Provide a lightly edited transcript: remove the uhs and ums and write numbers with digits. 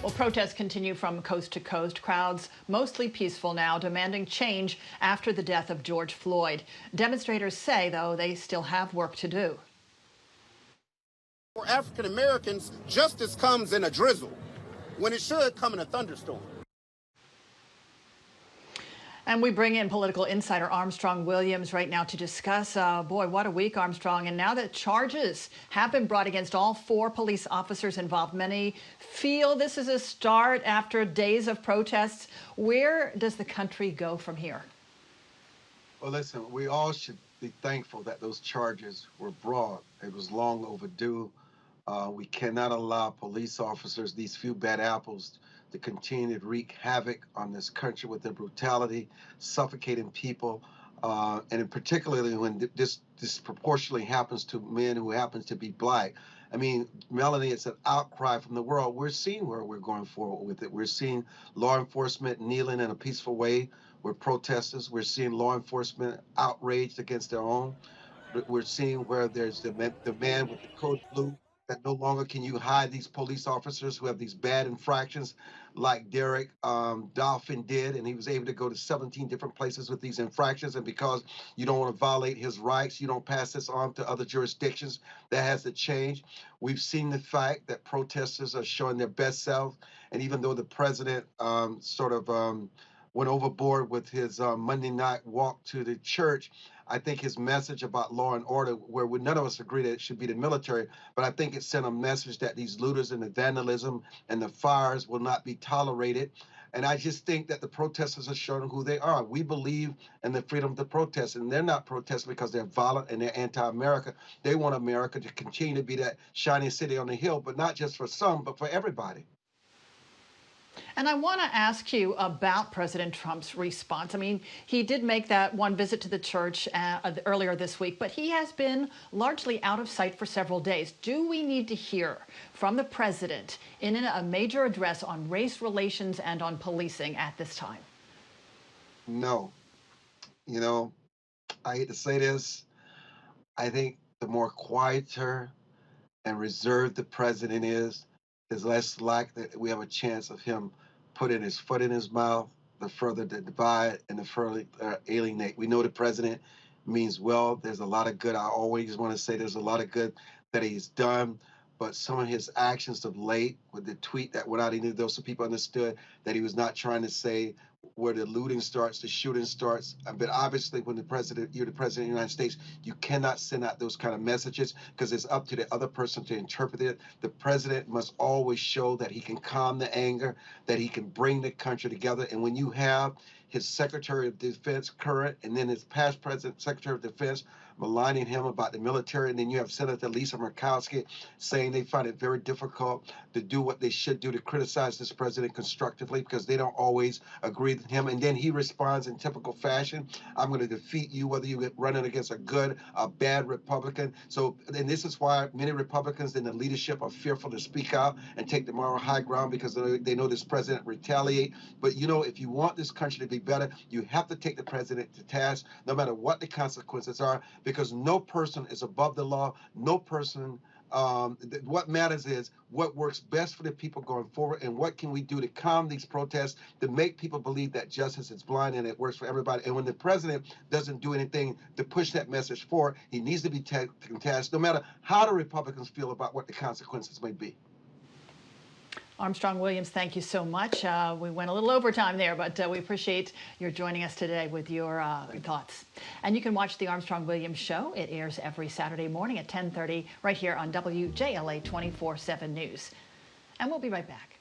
Well, protests continue from coast to coast. Crowds, mostly peaceful now, demanding change after the death of George Floyd. Demonstrators say, though, they still have work to do. For African Americans, justice comes in a drizzle when it should come in a thunderstorm. And we bring in political insider Armstrong Williams right now to discuss, boy, what a week, Armstrong. And now that charges have been brought against all 4 police officers involved, many feel this is a start after days of protests. Where does the country go from here? Well, listen, we all should be thankful that those charges were brought. It was long overdue. We cannot allow police officers, these few bad apples, to continue to wreak havoc on this country with their brutality, suffocating people, and particularly when this disproportionately happens to men who happens to be black. I mean, Melanie, it's an outcry from the world. We're seeing where we're going forward with it. We're seeing law enforcement kneeling in a peaceful way with protesters. We're seeing law enforcement outraged against their own. We're seeing where there's the man with the code blue, that no longer can you hide these police officers who have these bad infractions like Derek Dolphin did, and he was able to go to 17 different places with these infractions, and because you don't want to violate his rights, you don't pass this on to other jurisdictions. That has to change. We've seen the fact that protesters are showing their best self, and even though the president went overboard with his Monday night walk to the church, I think his message about law and order, where none of us agree that it should be the military, but I think it sent a message that these looters and the vandalism and the fires will not be tolerated. And I just think that the protesters are showing who they are. We believe in the freedom to protest, and they're not protesting because they're violent and they're anti-America. They want America to continue to be that shining city on the hill, but not just for some, but for everybody. And I want to ask you about President Trump's response. I mean, he did make that one visit to the church earlier this week, but he has been largely out of sight for several days. Do we need to hear from the president in a major address on race relations and on policing at this time? No. You know, I hate to say this. I think the more quieter and reserved the president is less likely that we have a chance of him putting his foot in his mouth, the further the divide and the further alienate. We know the president means well. There's a lot of good. I always want to say there's a lot of good that he's done, but some of his actions of late, with the tweet that went out, he knew those people understood that he was not trying to say where the looting starts, the shooting starts. But obviously, when you're the president of the United States, you cannot send out those kind of messages because it's up to the other person to interpret it. The president must always show that he can calm the anger, that he can bring the country together. And when you have his Secretary of Defense current, and then his past President Secretary of Defense maligning him about the military, and then you have Senator Lisa Murkowski saying they find it very difficult to do what they should do to criticize this president constructively because they don't always agree with him. And then he responds in typical fashion, I'm going to defeat you whether you get running against a good or bad Republican. So, and this is why many Republicans in the leadership are fearful to speak out and take the moral high ground because they know this president retaliate. But you know, if you want this country to be better, you have to take the president to task, no matter what the consequences are, because no person is above the law. No person. What matters is what works best for the people going forward, and what can we do to calm these protests, to make people believe that justice is blind and it works for everybody. And when the president doesn't do anything to push that message forward, he needs to be taken to task, no matter how the Republicans feel about what the consequences may be. Armstrong Williams, thank you so much. We went a little overtime there, but we appreciate your joining us today with your thoughts. And you can watch the Armstrong Williams Show. It airs every Saturday morning at 10:30 right here on WJLA 24/7 News. And we'll be right back.